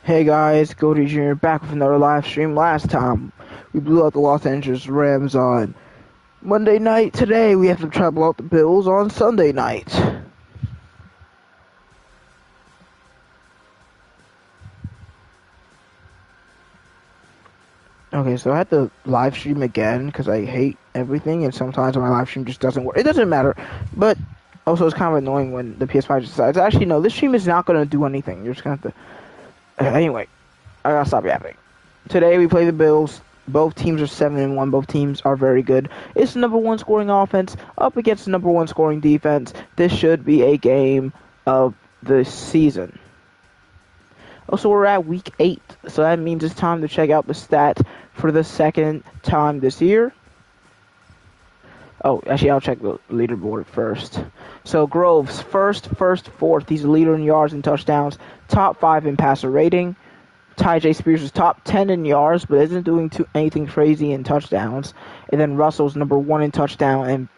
Hey guys, GoldeeJR back with another live stream. Last time, we blew out the Los Angeles Rams on Monday night. Today, we have to try to blow out the Bills on Sunday night. Okay, so I had to live stream again because I hate everything, and sometimes my live stream just doesn't work. It doesn't matter, but also it's kind of annoying when the PS5 decides, actually, no, this stream is not going to do anything. You're just going to have to... Anyway, I gotta stop yapping. Today, we play the Bills. Both teams are 7-1. Both teams are very good. It's the number one scoring offense up against the number one scoring defense. This should be a game of the season. Also, we're at week 8, so that means it's time to check out the stats for the second time this year. Oh, actually, I'll check the leaderboard first. So, Groves, first, fourth. He's the leader in yards and touchdowns. Top 5 in passer rating. Ty Spears is top 10 in yards, but isn't doing anything crazy in touchdowns. And then Russell's number 1 in touchdown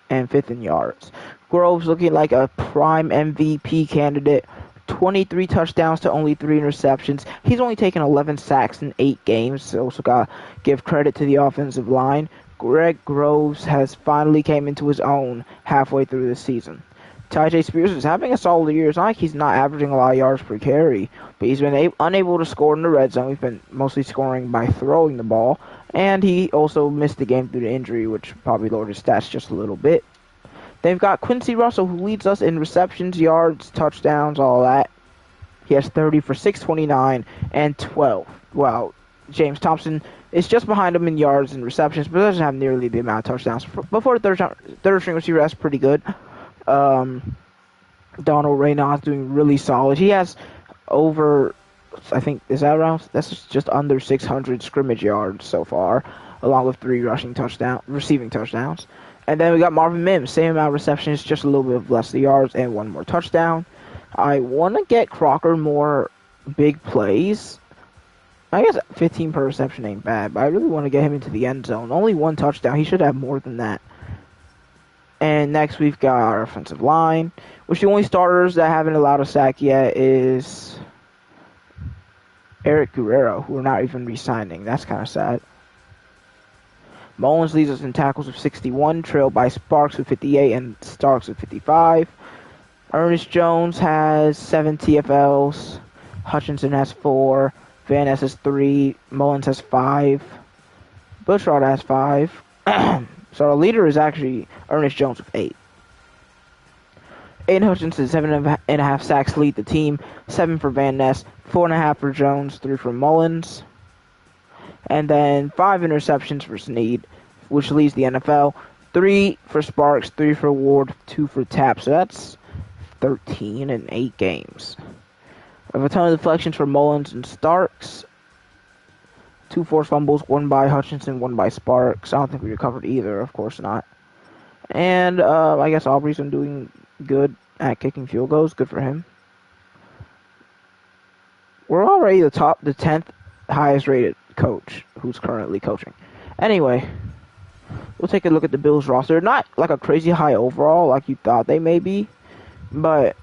and 5th in yards. Groves looking like a prime MVP candidate. 23 touchdowns to only 3 interceptions. He's only taken 11 sacks in 8 games, so also got to give credit to the offensive line. Greg Groves has finally came into his own halfway through the season. Ty Spears is having a solid year. It's not like he's not averaging a lot of yards per carry, but he's been unable to score in the red zone. He's been mostly scoring by throwing the ball, and he also missed the game due to injury, which probably lowered his stats just a little bit. They've got Quincy Russell, who leads us in receptions, yards, touchdowns, all that. He has 30 for 629 and 12. Well, James Thompson is just behind him in yards and receptions, but doesn't have nearly the amount of touchdowns. Before the third string receiver, that's pretty good. Donald Reynolds doing really solid. He has over, I think, is that around? That's just under 600 scrimmage yards so far, along with 3 receiving touchdowns. And then we got Marvin Mims, same amount of receptions, just a little bit of less yards and 1 more touchdown. I want to get Crocker more big plays. I guess 15 per reception ain't bad, but I really want to get him into the end zone. Only 1 touchdown. He should have more than that. And next we've got our offensive line, which the only starters that haven't allowed a sack yet is Eric Guerrero, who we're not even re-signing. That's kind of sad. Mullins leads us in tackles with 61, trailed by Sparks with 58 and Starks with 55. Ernest Jones has 7 TFLs. Hutchinson has 4. Van Ness has 3. Mullins has 5. Butchard has 5. So our leader is actually Ernest Jones with 8. Aiden Hutchinson, 7.5 sacks lead the team. 7 for Van Ness, 4.5 for Jones, 3 for Mullins. And then 5 interceptions for Snead, which leads the NFL. 3 for Sparks, 3 for Ward, 2 for Tapp. So that's 13 in 8 games. We have a ton of deflections for Mullins and Starks. 2 forced fumbles, 1 by Hutchinson, 1 by Sparks. I don't think we recovered either, of course not. And I guess Aubrey's been doing good at kicking field goals. Good for him. We're already the 10th highest rated coach who's currently coaching. Anyway, we'll take a look at the Bills roster. Not like a crazy high overall like you thought they may be, but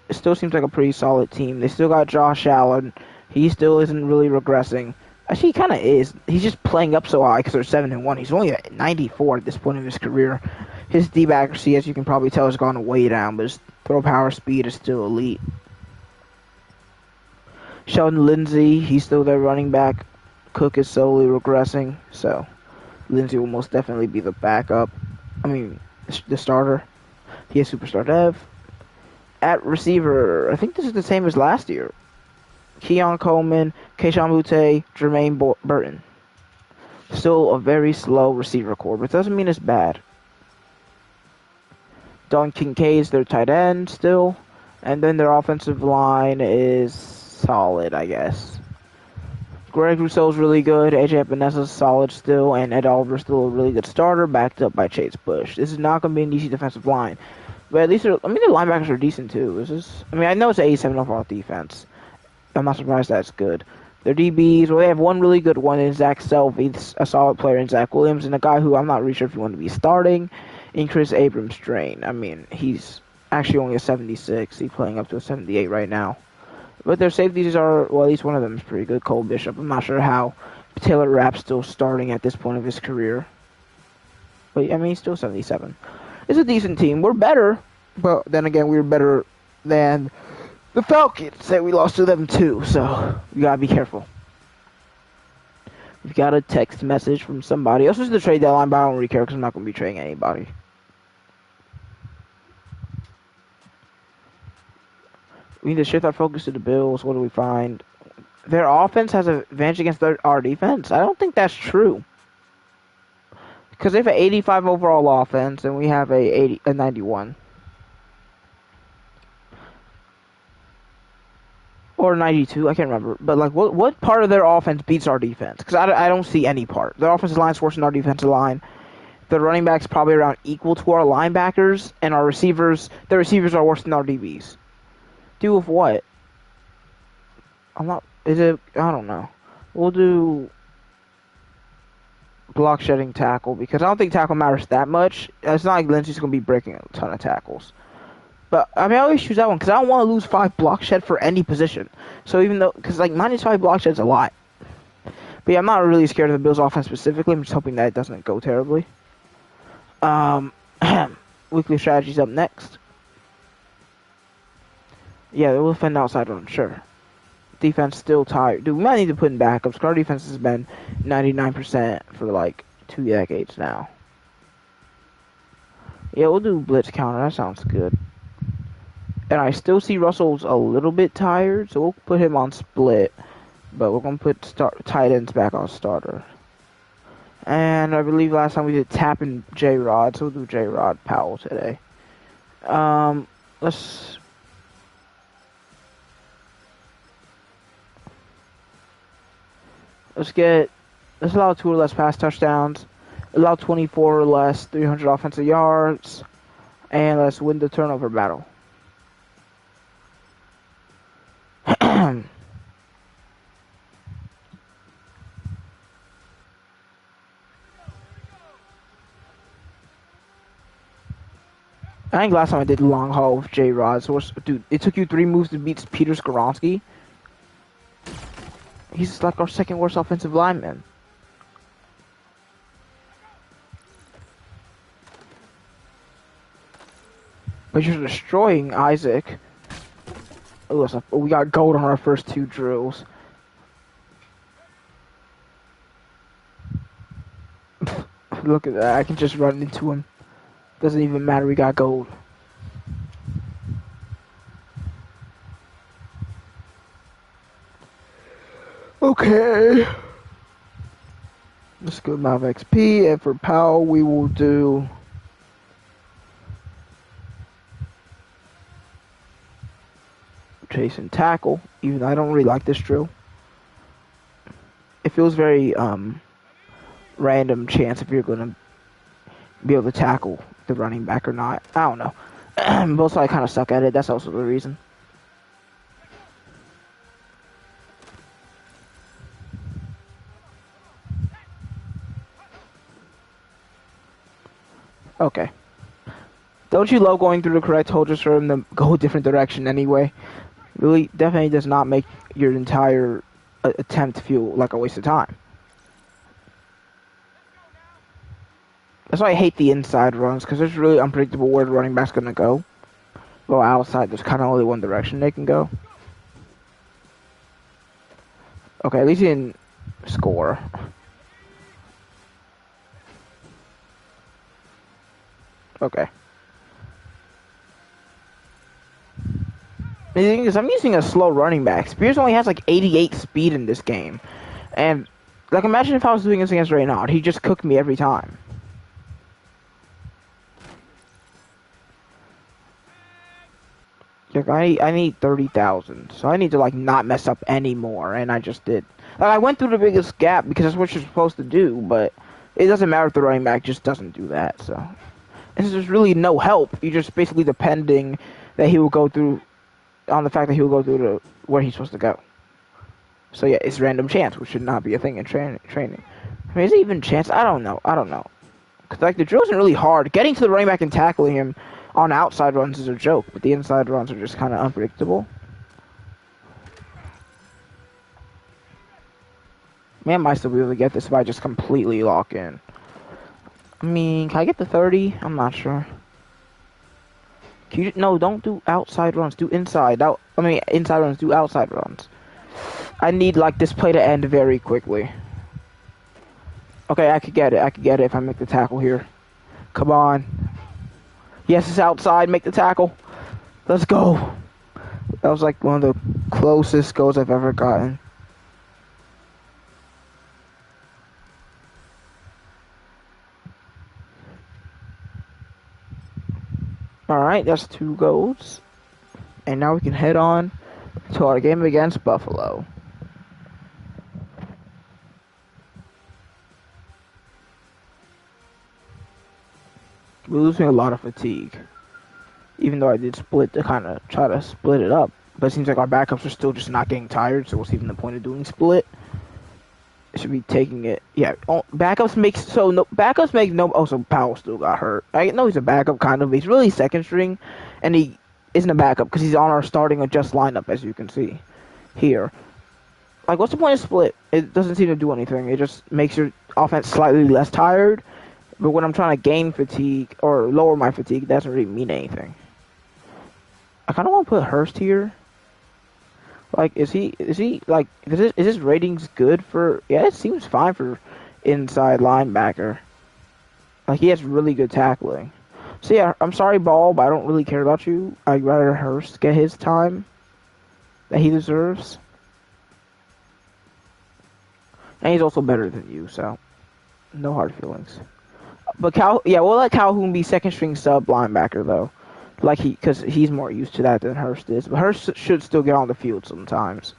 it still seems like a pretty solid team. They still got Josh Allen. He still isn't really regressing. Actually, he kind of is. He's just playing up so high because they're 7-1. He's only at 94 at this point in his career. His deep accuracy, as you can probably tell, has gone way down, but his throw power speed is still elite. Sheldon Lindsay, he's still their running back. Cook is slowly regressing, so Lindsay will most definitely be the backup. The starter. He has superstar dev. At receiver, I think this is the same as last year. Keon Coleman, Keishon Butte, Jermaine Burton. Still a very slow receiver core, but doesn't mean it's bad. Don Kincaid's their tight end still, and then their offensive line is solid, I guess. Greg Rousseau's really good, AJ Epenesa's solid still, and Ed Oliver's still a really good starter, backed up by Chase Bush. This is not going to be an easy defensive line, but at least the linebackers are decent too. I know it's an 87 overall defense. I'm not surprised that's good. Their DBs, well, they have one really good one in Zach Selvey, a solid player in Zach Williams, and a guy who I'm not really sure if you want to be starting in Chris Abrams-Drain. He's actually only a 76. He's playing up to a 78 right now. But their safeties are, well, at least one of them is pretty good. Cole Bishop. I'm not sure how Taylor Rapp's still starting at this point of his career. But, I mean, he's still 77. It's a decent team. We're better, but then again, we were better than the Falcons that we lost to them too, so we gotta be careful. We've got a text message from somebody else. This is the trade deadline, but I don't really care because I'm not going to be trading anybody. We need to shift our focus to the Bills. What do we find? Their offense has an advantage against our defense. I don't think that's true. Because they have an 85 overall offense, and we have a 91. Or 92, I can't remember. But, like, what part of their offense beats our defense? Because I don't see any part. Their offensive line is worse than our defensive line. The running backs probably around equal to our linebackers. And our receivers, their receivers are worse than our DBs. Do with what? I don't know. We'll do block shedding tackle. Because I don't think tackle matters that much. It's not like Lindsey's going to be breaking a ton of tackles. But, I mean, I always choose that one because I don't want to lose 5 block shed for any position. So even though, because, like, -5 block shed's a lot. But, yeah, I'm not really scared of the Bills' offense specifically. I'm just hoping that it doesn't go terribly. Weekly strategy's up next. Yeah, we'll defend outside run, sure. Defense still tired. Dude, we might need to put in backups. Our defense has been 99% for, like, 2 decades now. Yeah, we'll do blitz counter. That sounds good. And I still see Russell's a little bit tired, so we'll put him on split. But we're going to put tight ends back on starter. And I believe last time we did Tap and J-Rod, so we'll do J-Rod Powell today. Let's allow 2 or less pass touchdowns. Allow 24 or less 300 offensive yards. And let's win the turnover battle. I think last time I did long haul with J-Rod, so dude, it took you 3 moves to beat Peter Skoronski. He's like our second worst offensive lineman. But you're destroying Isaac. Oh, we got gold on our first 2 drills. Look at that, I can just run into him. Doesn't even matter, we got gold. Okay. Let's go Mav XP, and for Powell we will do chase and tackle, even though I don't really like this drill. It feels very random chance if you're gonna be able to tackle the running back or not. I don't know. Both sides kind of suck at it. That's also the reason. Okay. Don't you love going through the correct hole just for him to go a different direction anyway? Really, definitely does not make your entire attempt feel like a waste of time. That's why I hate the inside runs, because it's really unpredictable where the running back's going to go. Well, outside, there's kind of only one direction they can go. Okay, at least he didn't score. Okay. The thing is, I'm using a slow running back. Spears only has like 88 speed in this game. And, like, imagine if I was doing this against Reynard. He'd just cook me every time. Like, I need 30,000. So I need to, like, not mess up anymore. And I just did. Like, I went through the biggest gap because that's what you're supposed to do. But it doesn't matter if the running back just doesn't do that. So there's really no help. You're just basically depending that he will go through, on the fact that he will go through to where he's supposed to go. So yeah, it's random chance, which should not be a thing in training. I mean, is it even chance? I don't know. Because, like, the drill isn't really hard. Getting to the running back and tackling him on outside runs is a joke, but the inside runs are just kind of unpredictable. Man, I might still be able to get this if I just completely lock in. I mean, can I get the 30? I'm not sure. No, don't do outside runs. Do inside. Inside runs. Do outside runs. I need, like, this play to end very quickly. Okay, I could get it. I could get it if I make the tackle here. Come on. Yes, it's outside. Make the tackle. Let's go. That was, like, one of the closest goals I've ever gotten. Alright, that's 2 goals. And now we can head on to our game against Buffalo. We're losing a lot of fatigue. Even though I did split to kind of try to split it up. But it seems like our backups are still just not getting tired, so what's even the point of doing split? It should be taking it. Yeah, backups make no. Oh, so Powell still got hurt. I know he's a backup, kind of. He's really second string, and he isn't a backup because he's on our starting adjust lineup, as you can see here. Like, what's the point of split? It doesn't seem to do anything. It just makes your offense slightly less tired. But when I'm trying to gain fatigue or lower my fatigue, that doesn't really mean anything. I kind of want to put Hurst here. Like, is his ratings good for? Yeah, it seems fine for inside linebacker. Like, he has really good tackling. So yeah, I'm sorry, Ball, but I don't really care about you. I'd rather Hurst get his time that he deserves. And he's also better than you, so no hard feelings. But we'll let Calhoun be second string sub linebacker though. Like because he's more used to that than Hurst is. But Hurst should still get on the field sometimes.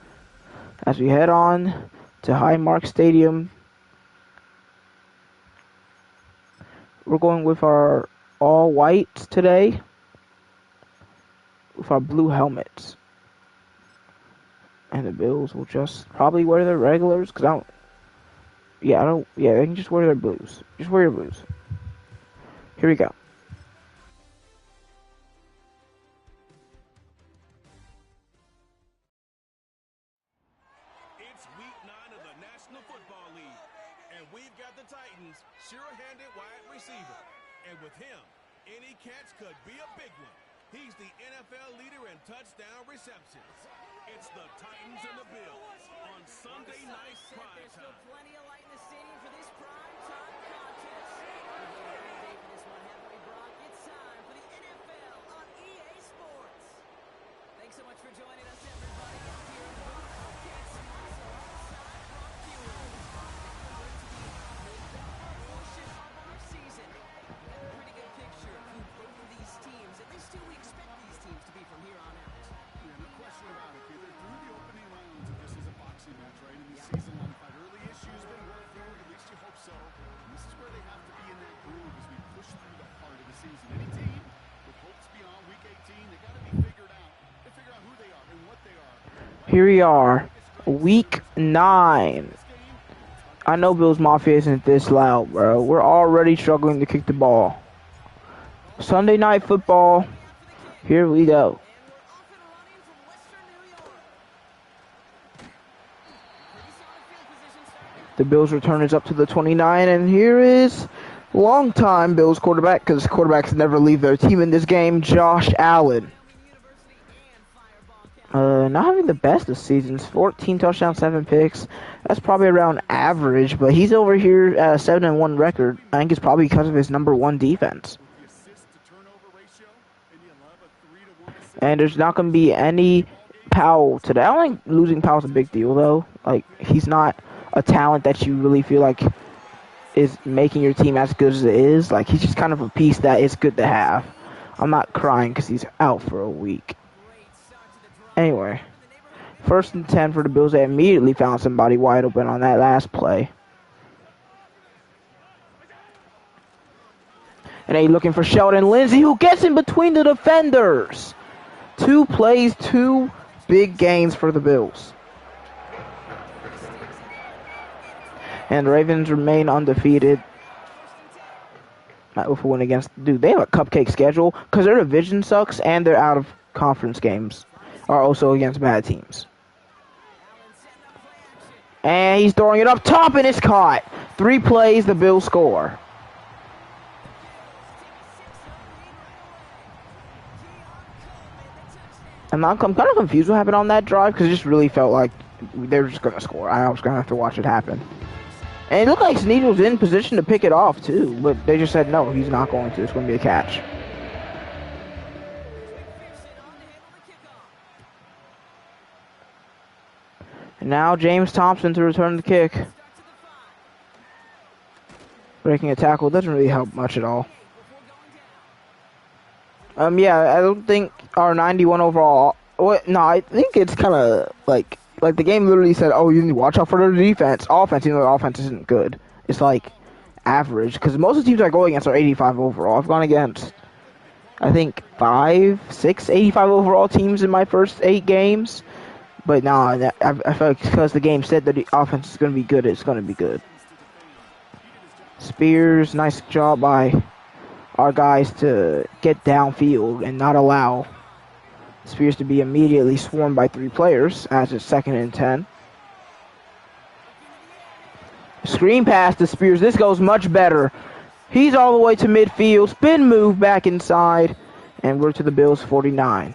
As we head on to Highmark Stadium, we're going with our all whites today, with our blue helmets. And the Bills will just probably wear their regulars, because they can just wear their blues. Just wear your blues. Here we go. It's week 9 of the National Football League, and we've got the Titans' sure-handed wide receiver. And with him, any catch could be a big one. He's the NFL leader in touchdown receptions. It's the Titans and the Bills on Sunday night primetime. There's still plenty of light in the stadium for this primetime contest. We're getting ready for this one, haven't we, Brock? It's time for the NFL on EA Sports. Thanks so much for joining us, everybody. Up here in the booth, Cat Smalls alongside Brock Buell. We're going to be mid-back portion of our season. We have a pretty good picture of who both of these teams, at least who we expect these teams to be from here on out. Yeah, no question about it, Peter. Through the opening rounds of this is a boxing match, right? In these season-long fight, early issues been worked through, at least you hope so. And this is where they have to be in that groove as we push through the heart of the season. Any team with hopes beyond Week 18, they got to be figured out. They figure out who they are and what they are. Here we are, Week 9. I know Bills Mafia isn't this loud, bro. We're already struggling to kick the ball. Sunday night football. Here we go. The Bills return is up to the 29, and here is longtime Bills quarterback, because quarterbacks never leave their team in this game, Josh Allen. Not having the best of seasons. 14 touchdowns, 7 picks. That's probably around average, but he's over here at a 7-1 record. I think it's probably because of his #1 defense. And there's not going to be any Powell today. I don't think losing Powell's a big deal, though. Like, he's not a talent that you really feel like is making your team as good as it is. Like, he's just kind of a piece that is good to have. I'm not crying because he's out for a week. Anyway, 1st and 10 for the Bills. They immediately found somebody wide open on that last play. And they looking for Sheldon Lindsay, who gets in between the defenders. 2 plays, 2 big gains for the Bills. And the Ravens remain undefeated. Not with a win against... Dude, they have a cupcake schedule because their division sucks and their out-of-conference games are also against bad teams. And he's throwing it up top, and it's caught. 3 plays, the Bills score. I'm kind of confused what happened on that drive because it just really felt like they were just going to score. I was going to have to watch it happen. And it looked like Snead was in position to pick it off too, but they just said no, he's not going to. It's going to be a catch. And now James Thompson to return the kick. Breaking a tackle doesn't really help much at all. Yeah, I don't think our 91 overall. No, I think it's kind of like the game literally said, "Oh, you need to watch out for the defense, offense." Even though the offense isn't good, it's like average because most of the teams I go against are 85 overall. I've gone against, I think 5, 6, 85 overall teams in my first 8 games, but no, I feel like because the game said that the offense is going to be good, it's going to be good. Spears, nice job by our guys to get downfield and not allow Spears to be immediately swarmed by 3 players as it's 2nd and 10. Screen pass to Spears. This goes much better. He's all the way to midfield. Spin move back inside. And we're to the Bills 49.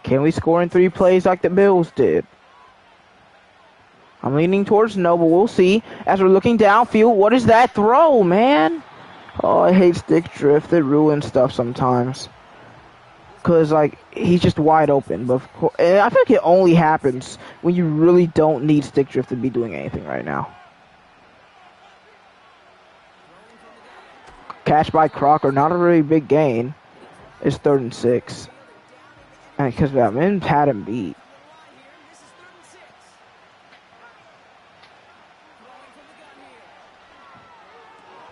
Can we score in 3 plays like the Bills did? I'm leaning towards no, but we'll see. As we're looking downfield, what is that throw, man? Oh, I hate stick drift. It ruins stuff sometimes. Because, like, he's just wide open. But and I feel like it only happens when you really don't need stick drift to be doing anything right now. Catch by Crocker. Not a really big gain. It's 3rd and 6. And because Mims had him beat.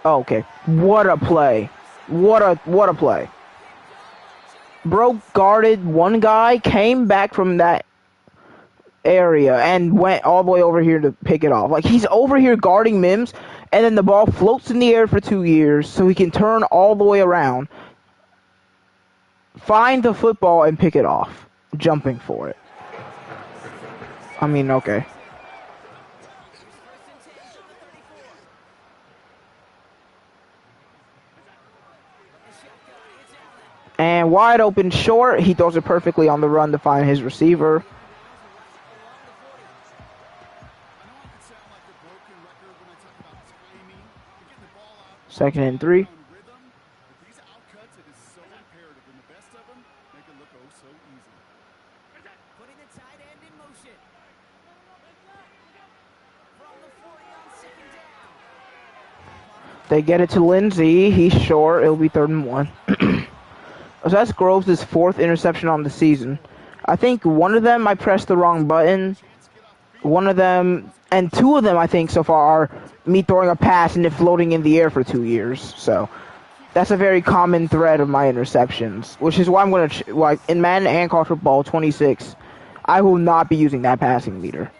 Oh, okay. What a play. What a play. Bro guarded one guy, came back from that area, and went all the way over here to pick it off. Like, he's over here guarding Mims, and then the ball floats in the air for 2 years, so he can turn all the way around, find the football, and pick it off, jumping for it. I mean, okay. And wide open short. He throws it perfectly on the run to find his receiver. Second and 3. They get it to Lindsey. He's short. It'll be 3rd and 1. So that's Groves' 4th interception on the season. I think one of them I pressed the wrong button. One of them, and 2 of them I think so far are me throwing a pass and it floating in the air for 2 years. So that's a very common thread of my interceptions, which is why I'm going to, like, in Madden and College Football 26, I will not be using that passing meter.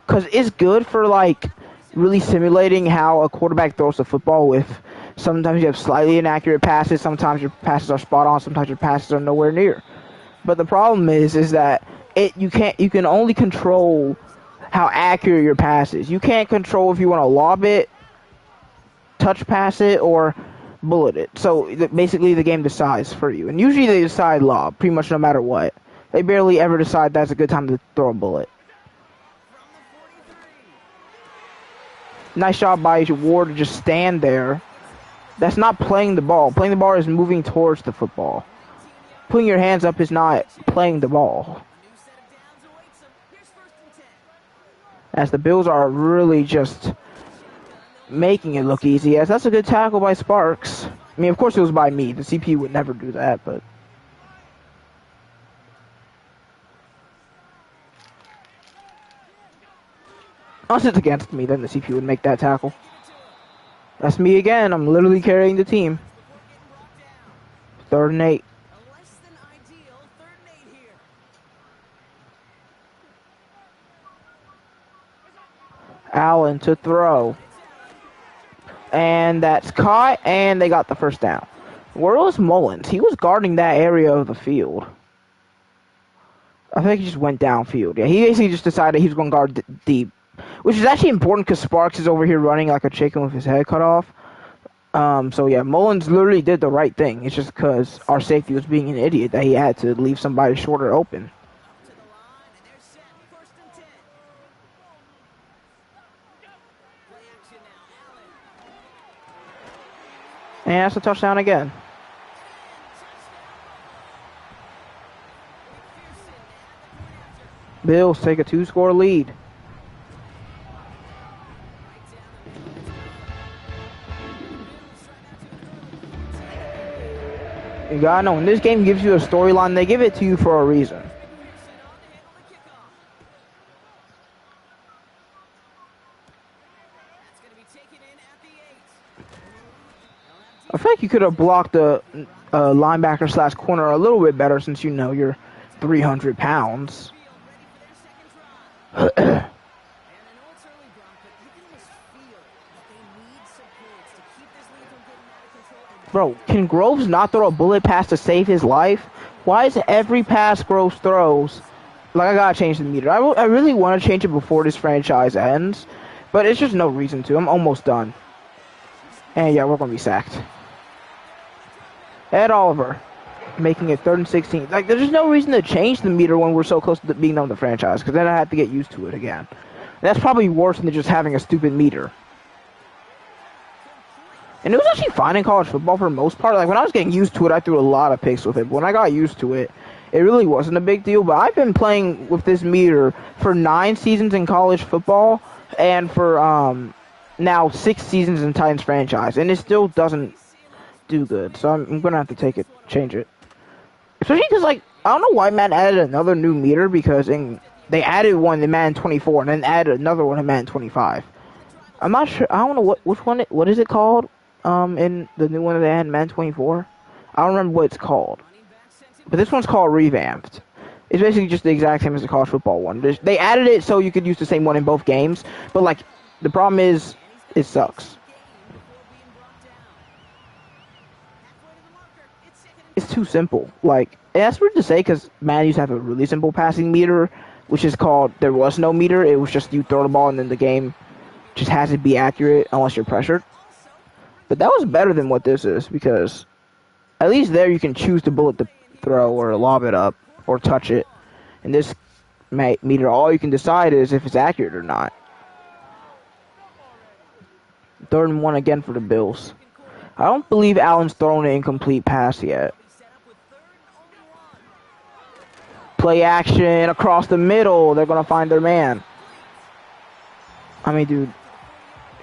Because it's good for, like, really simulating how a quarterback throws the football with. Sometimes you have slightly inaccurate passes. Sometimes your passes are spot on. Sometimes your passes are nowhere near. But the problem is that you can only control how accurate your pass is. You can't control if you want to lob it, touch pass it, or bullet it. So basically the game decides for you. And usually they decide lob, pretty much no matter what. They barely ever decide that's a good time to throw a bullet. Nice job by Ward to just stand there. That's not playing the ball. Playing the ball is moving towards the football. Putting your hands up is not playing the ball. As the Bills are really just making it look easy. As that's a good tackle by Sparks. I mean, of course it was by me. The CP would never do that, but... Unless it's against me, then the CP would make that tackle. That's me again. I'm literally carrying the team. 3rd and 8. Allen to throw. And that's caught, and they got the 1st down. Where was Mullins? He was guarding that area of the field. I think he just went downfield. Yeah, he basically just decided he was going to guard deep, which is actually important because Sparks is over here running like a chicken with his head cut off. So yeah, Mullins literally did the right thing. It's just because our safety was being an idiot that he had to leave somebody shorter open. Out to the line, and they're set. 1st and 10. Play action now. Allen. And that's a touchdown again. Bills take a 2-score lead. You gotta know, when this game gives you a storyline, they give it to you for a reason. I feel like you could have blocked the linebacker slash corner a little bit better since you know you're 300 pounds. Bro, can Groves not throw a bullet pass to save his life? Why is every pass Groves throws? Like, I gotta change the meter. I really want to change it before this franchise ends, but it's just no reason to. I'm almost done. And yeah, we're gonna be sacked. Ed Oliver, making it 3rd and 16. Like, there's just no reason to change the meter when we're so close to being done with the franchise, because then I have to get used to it again. That's probably worse than just having a stupid meter. And it was actually fine in college football for the most part. Like, when I was getting used to it, I threw a lot of picks with it. But when I got used to it, it really wasn't a big deal. But I've been playing with this meter for 9 seasons in college football and for now 6 seasons in Titans franchise. And it still doesn't do good. So I'm going to have to change it. Especially because, like, I don't know why Madden added another new meter, because they added one in Madden 24 and then added another one in Madden 25. I'm not sure. I don't know what is it called? In the new one that they had in Madden 24. I don't remember what it's called. But this one's called Revamped. It's basically just the exact same as the college football one. They added it so you could use the same one in both games. But, like, the problem is, it sucks. It's too simple. Like, that's weird to say because Madden used to have a really simple passing meter, which is called, there was no meter. It was just you throw the ball and then the game just has to be accurate unless you're pressured. But that was better than what this is, because at least there you can choose the bullet to throw or lob it up or touch it. In this meter, all you can decide is if it's accurate or not. 3rd and 1 again for the Bills. I don't believe Allen's thrown an incomplete pass yet. Play action across the middle. They're going to find their man. I mean, dude,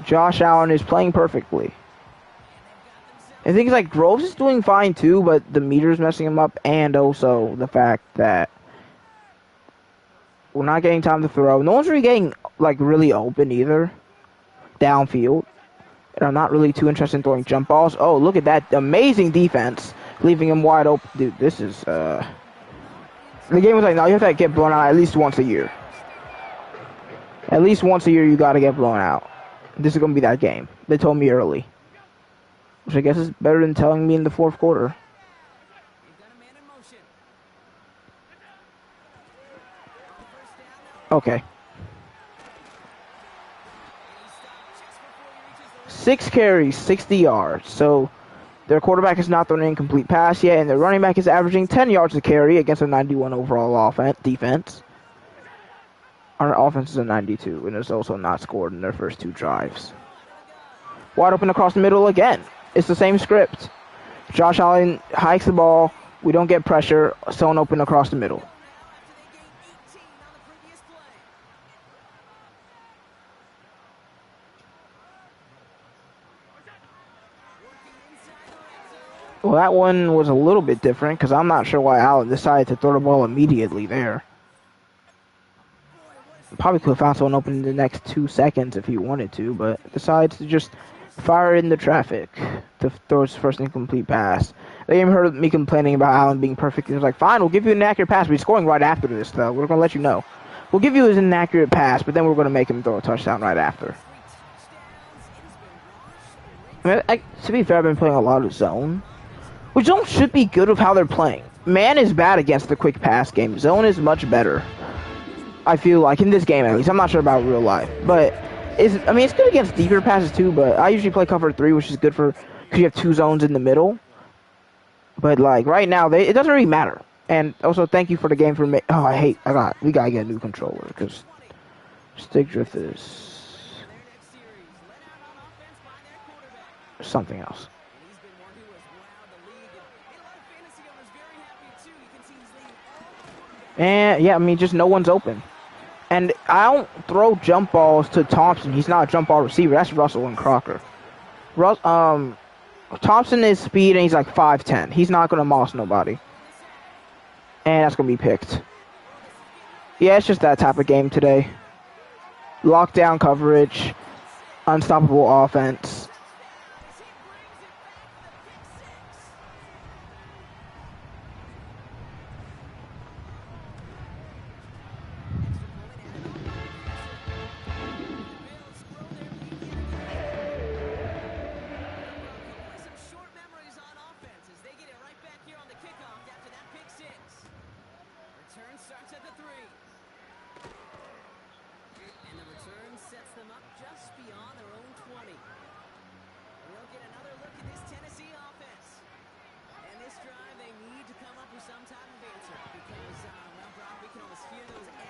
Josh Allen is playing perfectly. And things like Groves is doing fine too, but the meter's messing him up, and also the fact that we're not getting time to throw. No one's really getting, like, really open either, downfield. And I'm not really too interested in throwing jump balls. Oh, look at that amazing defense, leaving him wide open. Dude, this is, the game was like, no, you have to get blown out at least once a year. At least once a year you gotta get blown out. This is gonna be that game. They told me early. Which I guess is better than telling me in the 4th quarter. Okay. 6 carries, 60 yards. So their quarterback has not thrown an incomplete pass yet, and their running back is averaging 10 yards a carry against a 91 overall defense. Our offense is a 92, and it's also not scored in their first 2 drives. Wide open across the middle again. It's the same script. Josh Allen hikes the ball. We don't get pressure. Someone open across the middle. Well, that one was a little bit different because I'm not sure why Allen decided to throw the ball immediately there. Probably could have found someone open in the next 2 seconds if he wanted to, but decides to just fire in the traffic to throw his first incomplete pass. They even heard me complaining about Allen being perfect. He was like, fine, we'll give you an accurate pass. We're scoring right after this, though. We're going to let you know. We'll give you an inaccurate pass, but then we're going to make him throw a touchdown right after. I mean, to be fair, I've been playing a lot of zone. Which zone should be good with how they're playing. man is bad against the quick pass game. Zone is much better. I feel like in this game at least. I'm not sure about real life, but it's good against deeper passes too. But I usually play cover 3, which is good for because you have 2 zones in the middle. But like right now, it doesn't really matter. And also, thank you for the game for me. Oh, we gotta get a new controller because stick drift is something else. And yeah, I mean, just no one's open. And I don't throw jump balls to Thompson. He's not a jump ball receiver. That's Russell and Crocker. Thompson is speed and he's like 5'10". He's not gonna moss nobody. And that's gonna be picked. Yeah, it's just that type of game today. Lockdown coverage, unstoppable offense.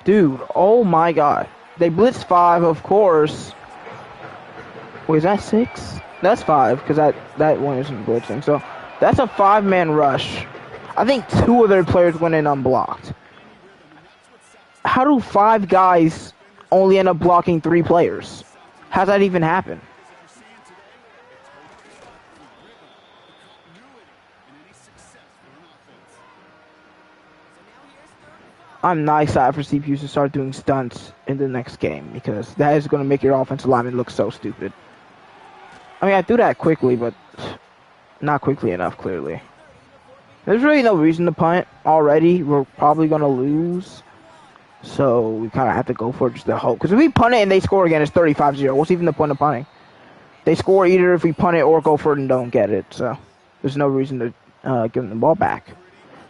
Dude, oh my god. They blitzed 5, of course. Wait, is that 6? That's 5, because that one isn't blitzing. So, that's a 5-man rush. I think 2 of their players went in unblocked. How do 5 guys only end up blocking 3 players? How's that even happen? I'm not excited for CPUs to start doing stunts in the next game because that is going to make your offensive lineman look so stupid. I mean, I do that quickly, but not quickly enough, clearly. There's really no reason to punt already. We're probably going to lose. So we kind of have to go for just the hope. Because if we punt it and they score again, it's 35-0. What's even the point of punting? They score either if we punt it or go for it and don't get it. So there's no reason to give them the ball back.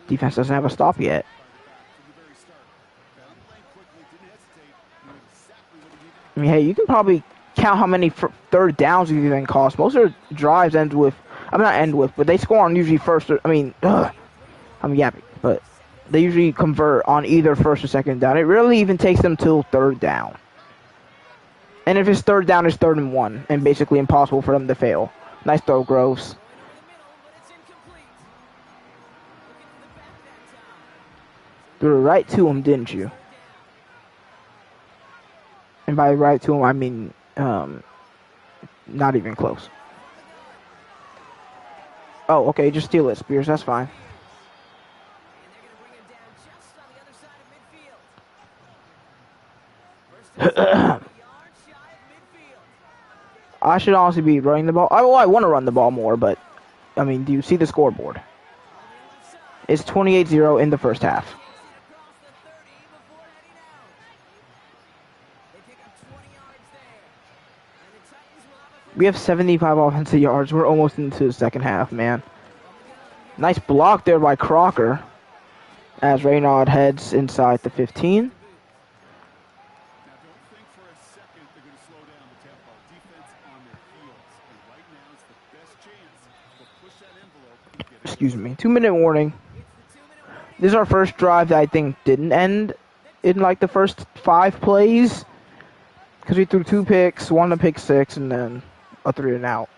Defense doesn't have a stop yet. I mean, hey, you can probably count how many third downs you even cost. Most of their drives but they score on usually first. I'm yapping, but they usually convert on either first or second down. It rarely even takes them till third down. And if it's third down, it's 3rd and 1, and basically impossible for them to fail. Nice throw, Groves. Threw it right to him, didn't you? And by right to him, I mean not even close. Oh, okay, just steal it, Spears. That's fine. I should honestly be running the ball. I want to run the ball more, but, I mean, do you see the scoreboard? It's 28-0 in the first half. We have 75 offensive yards. We're almost into the second half, man. Nice block there by Crocker as Reynaud heads inside the 15. Excuse me. 2-minute warning. This is our first drive that I think didn't end in like the first 5 plays. Because we threw 2 picks, 1 to pick 6, and then a 3 and out.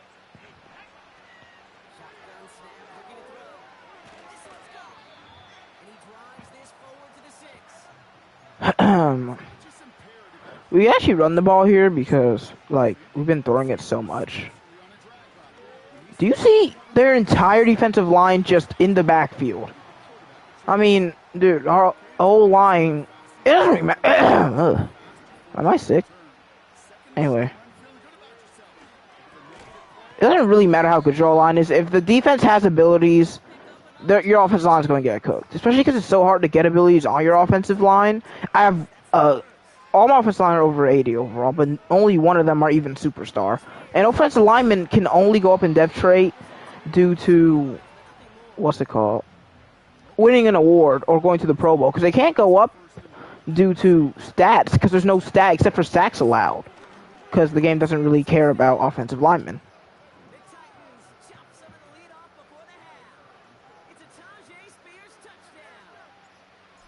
We actually run the ball here because, like, we've been throwing it so much. Do you see their entire defensive line just in the backfield? I mean, dude, our whole line. It doesn't really matter. Am I sick? Anyway. It doesn't really matter how good your line is. If the defense has abilities, your offensive line is going to get cooked. Especially because it's so hard to get abilities on your offensive line. I have all my offensive line are over 80 overall, but only one of them are even superstar. And offensive linemen can only go up in depth trait due to, what's it called? winning an award or going to the Pro Bowl because they can't go up due to stats because there's no stat except for sacks allowed because the game doesn't really care about offensive linemen. The Titans chop some of the lead off before the half. It's a Tajay Spears touchdown.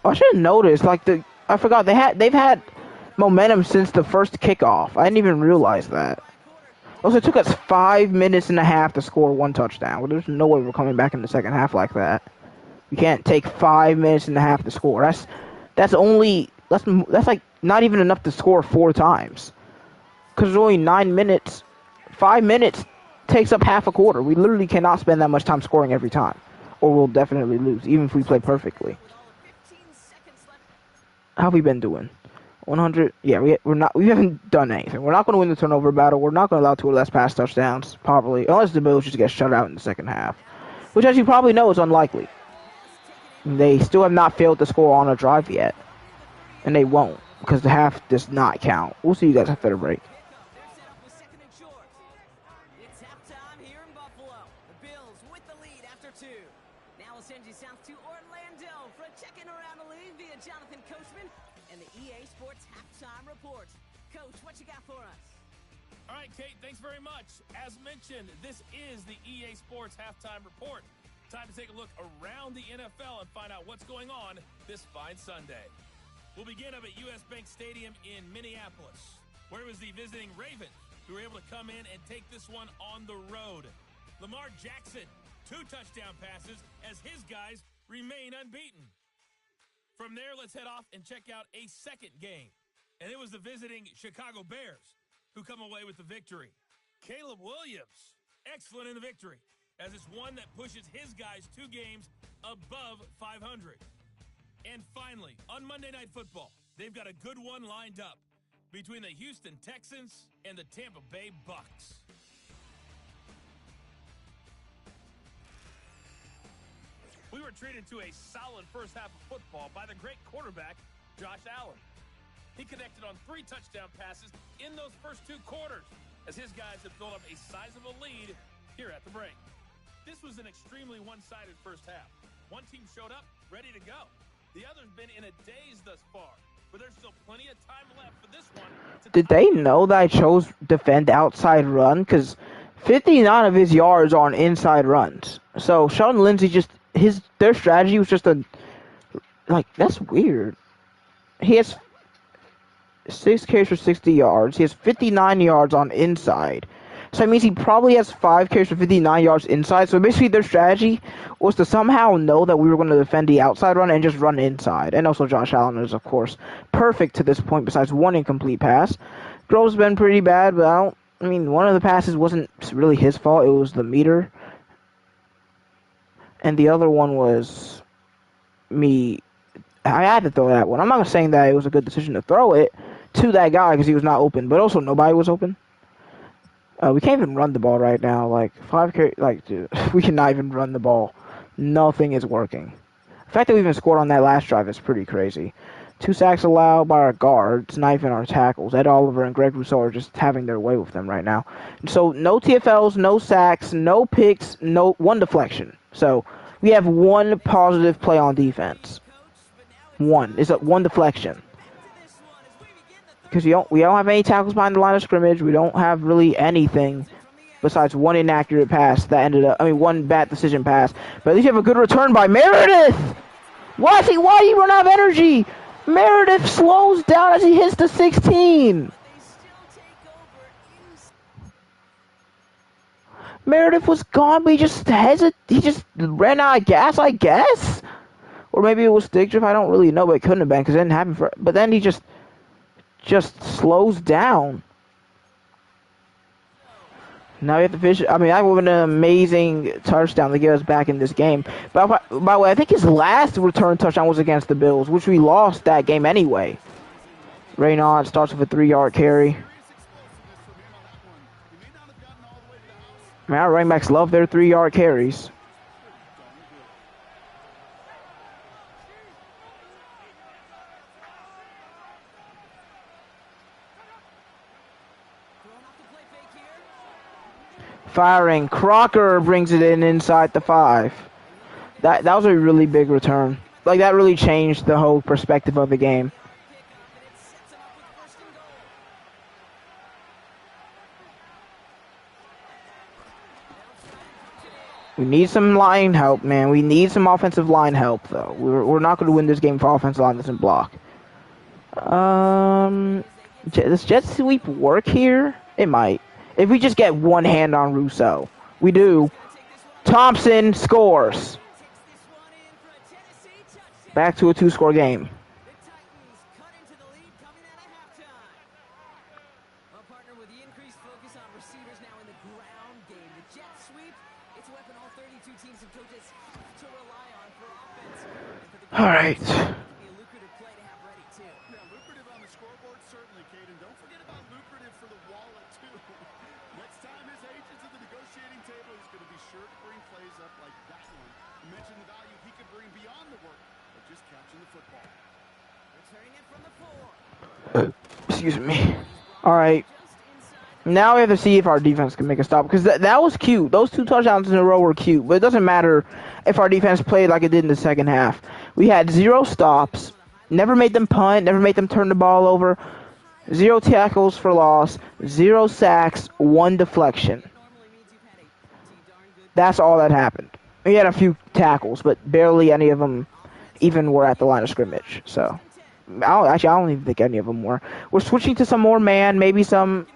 I should have noticed, like I forgot they've had momentum since the first kickoff. I didn't even realize that. Also, it took us 5 minutes and a half to score one touchdown. Well, there's no way we're coming back in the second half like that. You can't take 5 minutes and a half to score. That's like not even enough to score 4 times. Because there's only 9 minutes. 5 minutes takes up half a quarter. We literally cannot spend that much time scoring every time, or we'll definitely lose, even if we play perfectly. How have we been doing? 100. Yeah, we haven't done anything. We're not going to win the turnover battle. We're not going to allow 2 or less pass touchdowns, probably, unless the Bills just get shut out in the second half, which, as you probably know, is unlikely. They still have not failed to score on a drive yet, and they won't because the half does not count. We'll see you guys after the break. They're set up with second and short. It's halftime here in Buffalo. The Bills with the lead after 2. Now we'll send you south to Orlando for a check-in around the league via Jonathan Coachman and the EA Sports Halftime Report. Coach, what you got for us? All right, Kate, thanks very much. As mentioned, this is the EA Sports Halftime Report. Time to take a look around the NFL and find out what's going on this fine Sunday. We'll begin up at US Bank Stadium in Minneapolis, where it was the visiting Ravens who were able to come in and take this one on the road. Lamar Jackson, 2 touchdown passes as his guys remain unbeaten. From there, let's head off and check out a second game. And it was the visiting Chicago Bears who come away with the victory. Caleb Williams, excellent in the victory, as it's one that pushes his guys 2 games above 500. And finally, on Monday Night Football, they've got a good one lined up between the Houston Texans and the Tampa Bay Bucks. We were treated to a solid first half of football by the great quarterback, Josh Allen. He connected on 3 touchdown passes in those first 2 quarters, as his guys have built up a sizable lead here at the break. This was an extremely one-sided first half. One team showed up, ready to go. The other's been in a daze thus far, but there's still plenty of time left for this one. Did they know that I chose defend outside run? Because 59 of his yards are on inside runs. So Sheldon Lindsay their strategy was just that's weird. He has 6 carries for 60 yards. He has 59 yards on inside. So that means he probably has 5 carries for 59 yards inside. So basically their strategy was to somehow know that we were going to defend the outside run and just run inside. And also Josh Allen is, of course, perfect to this point besides 1 incomplete pass. Grove's been pretty bad, but one of the passes wasn't really his fault. It was the meter. And the other one was me. I had to throw that one. I'm not saying that it was a good decision to throw it to that guy because he was not open. But also nobody was open. We can't even run the ball right now. Dude, we cannot even run the ball. Nothing is working. The fact that we even scored on that last drive is pretty crazy. 2 sacks allowed by our guards, not even our tackles. Ed Oliver and Greg Rousseau are just having their way with them right now. So no TFLs, no sacks, no picks, 1 deflection. So we have 1 positive play on defense. 1. It's 1 deflection. Because we don't have any tackles behind the line of scrimmage. We don't have really anything besides 1 inaccurate pass that ended up. 1 bad decision pass. But at least you have a good return by Meredith. Why do you run out of energy? Meredith slows down as he hits the 16. Meredith was gone, but he just ran out of gas, I guess. Or maybe it was stick drift. I don't really know, but it couldn't have been because it didn't happen but then he just slows down. Now we have to finish. That would have been an amazing touchdown to get us back in this game. But by the way, I think his last return touchdown was against the Bills, which we lost that game anyway. Reynolds starts with a 3-yard carry. Our running backs love their 3-yard carries. Firing. Crocker brings it inside the 5. That was a really big return. Like, that really changed the whole perspective of the game. We need some line help, man. We need some offensive line help, though. We're not going to win this game if our offensive line doesn't block. Does jet sweep work here? It might. If we just get one hand on Rousseau. We do. Thompson scores. Back to a 2-score game. All right. Yeah, lucrative on the scoreboard, certainly, Caden. Don't forget about lucrative for the wallet, too. Next time his agent's at the negotiating table, he's going to be sure to bring plays up like that one. You mentioned the value he could bring beyond the work of just catching the football. Returning it from the 4. Excuse me. All right. Now we have to see if our defense can make a stop. Because that was cute. Those 2 touchdowns in a row were cute. But it doesn't matter if our defense played like it did in the second half. We had 0 stops. Never made them punt. Never made them turn the ball over. 0 tackles for loss. 0 sacks. 1 deflection. That's all that happened. We had a few tackles, but barely any of them even were at the line of scrimmage. So, I don't even think any of them were. We're switching to some more man, maybe some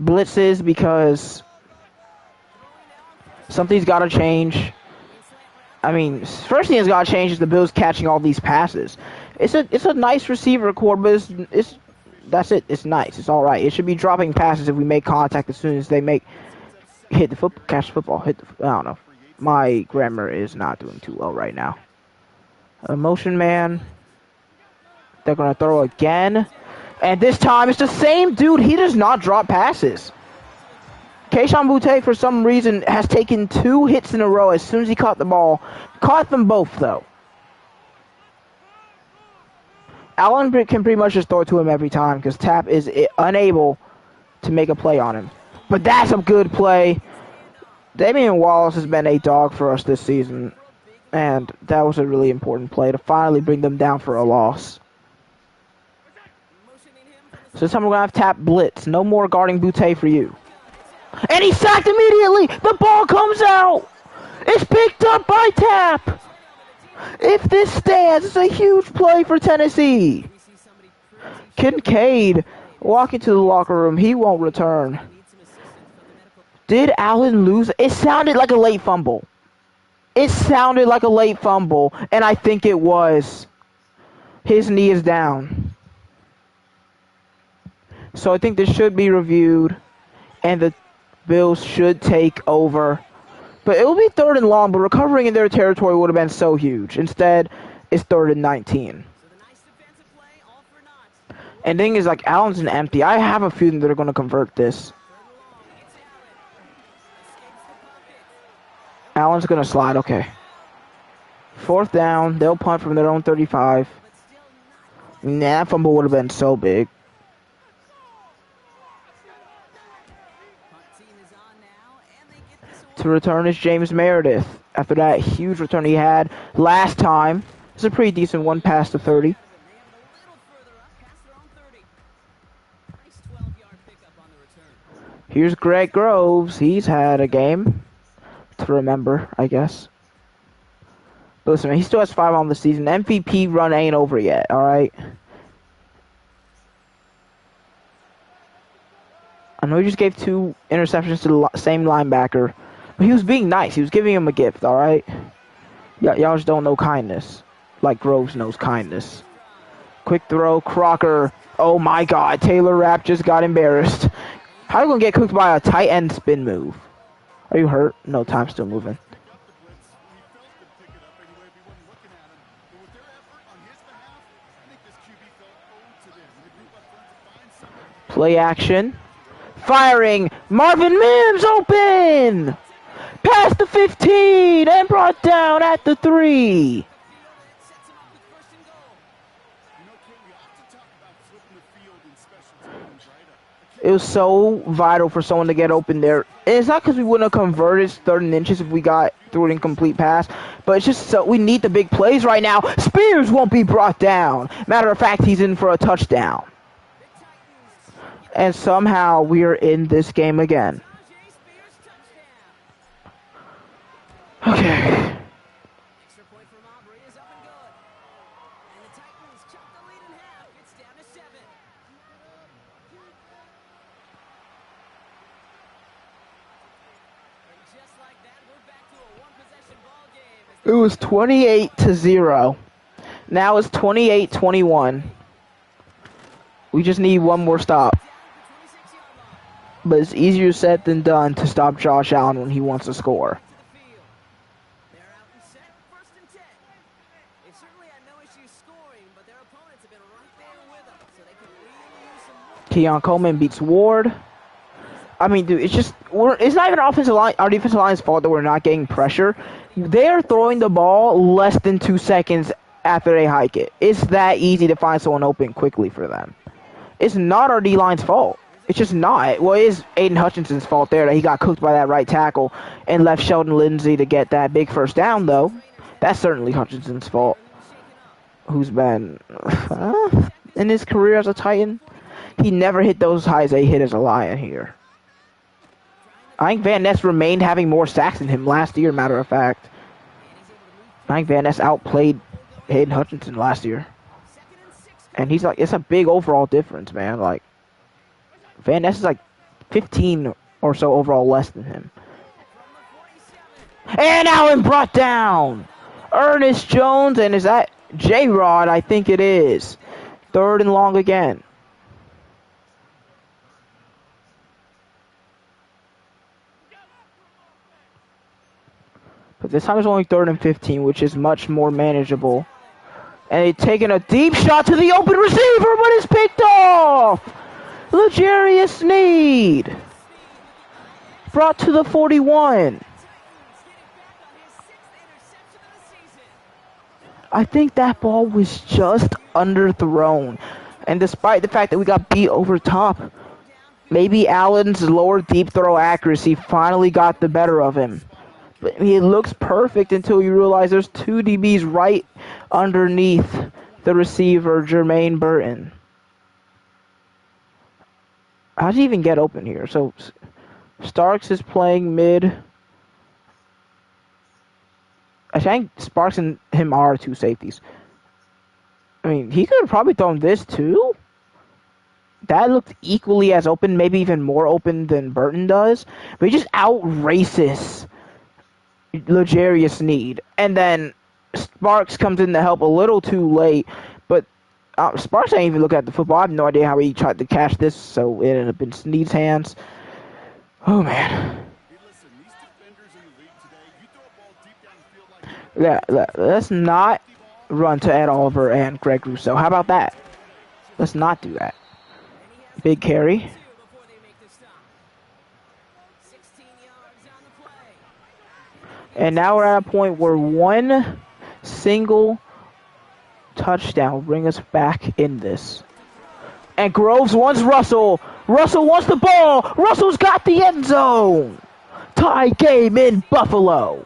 blitzes, because something's got to change. I mean, first thing that's got to change is the Bills catching all these passes. It's a nice receiver core, but that's it. It's nice. It's all right. It should be dropping passes if we make contact as soon as they catch the football. I don't know. My grammar is not doing too well right now. Motion man. They're going to throw again. And this time, it's the same dude. He does not drop passes. Keishon Butte, for some reason, has taken 2 hits in a row as soon as he caught the ball. Caught them both, though. Allen can pretty much just throw it to him every time because Tap is unable to make a play on him. But that's a good play. Damian Wallace has been a dog for us this season. And that was a really important play to finally bring them down for a loss. So this time we're going to have Tap blitz. No more guarding Butte for you. And he's sacked immediately. The ball comes out. It's picked up by Tap. If this stands, it's a huge play for Tennessee. Kincaid walking to the locker room. He won't return. Did Allen lose? It sounded like a late fumble. It sounded like a late fumble, and I think it was. His knee is down. So I think this should be reviewed, and the Bills should take over. But it will be 3rd and long, but recovering in their territory would have been so huge. Instead, it's 3rd and 19. And the thing is, like, Allen's an empty. I have a feeling that they're going to convert this. Allen's going to slide, okay. 4th down, they'll punt from their own 35. Nah, that fumble would have been so big. To return is James Meredith. After that huge return he had last time. It's a pretty decent one past the 30. Here's Greg Groves. He's had a game to remember, I guess. But listen, man, he still has 5 on the season. MVP run ain't over yet, alright? I know he just gave 2 interceptions to the same linebacker. But he was being nice. He was giving him a gift, alright? Y'all just don't know kindness. Like Groves knows kindness. Quick throw, Crocker. Oh my god, Taylor Rapp just got embarrassed. How are you going to get cooked by a tight end spin move? Are you hurt? No, time's still moving. Play action. Firing. Marvin Mims open! Past the 15 and brought down at the 3. It was so vital for someone to get open there. And it's not because we wouldn't have converted 3rd and inches if we got through an incomplete pass, but it's just so we need the big plays right now. Spears won't be brought down. Matter of fact, he's in for a touchdown. And somehow we are in this game again. Okay. Extra point from Aubrey is up and good. And the Titans chop the lead in half. It's down to 7. And just like that, we're back to a one-possession ball game. It was 28-0. Now it's 28-21. We just need one more stop. But it's easier said than done to stop Josh Allen when he wants to score. They're out and set, 1st and 10. They've certainly had no issues scoring, but their opponents have been right there with them, so they could really use some more. Keon Coleman beats Ward. I mean, dude, it's not even our defensive line's fault that we're not getting pressure. They're throwing the ball less than 2 seconds after they hike it. It's that easy to find someone open quickly for them. It's not our D-line's fault. It's just not. Well, it is Aiden Hutchinson's fault there that he got cooked by that right tackle and left Sheldon Lindsay to get that big 1st down, though. That's certainly Hutchinson's fault. Who's been in his career as a Titan, he never hit those highs that he hit as a Lion here. I think Van Ness remained having more sacks than him last year, matter of fact. I think Van Ness outplayed Aiden Hutchinson last year. And he's like, it's a big overall difference, man. Like, Van Ness is like 15 or so overall less than him. And Allen brought down Ernest Jones, and is that J-Rod? I think it is. 3rd and long again. But this time it's only 3rd and 15, which is much more manageable. And they're taking a deep shot to the open receiver, but it's picked off! L'Jarius Sneed. Brought to the 41. I think that ball was just underthrown. And despite the fact that we got beat over top, maybe Allen's lower deep throw accuracy finally got the better of him. But it looks perfect until you realize there's 2 DBs right underneath the receiver, Jermaine Burton. How'd he even get open here? So Starks is playing mid. I think Sparks and him are 2 safeties. I mean, he could have probably thrown this too. That looked equally as open, maybe even more open than Burton does. But he just outraces L'Jarius Sneed. And then Sparks comes in to help a little too late. But Sparks didn't even look at the football. I have no idea how he tried to catch this, so it ended up in Sneed's hands. Oh, man. Yeah, let's not run to Ed Oliver and Greg Rousseau. How about that? Let's not do that. Big carry. And now we're at a point where one single touchdown will bring us back in this. And Groves wants Russell. Russell wants the ball. Russell's got the end zone. Tie game in Buffalo.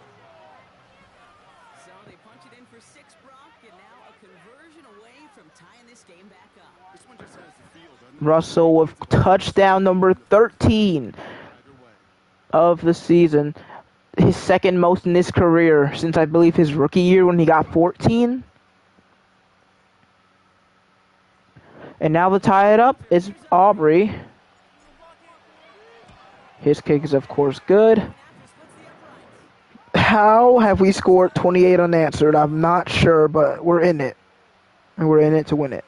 So they punch it in for 6, Brock, and now a conversion away from tying this game back up. This one just has the feel, doesn't it? Russell with touchdown number 13 of the season. His 2nd most in his career since I believe his rookie year when he got 14. And now to tie it up is Aubrey. His kick is of course good. How have we scored 28 unanswered? I'm not sure, but we're in it. And we're in it to win it.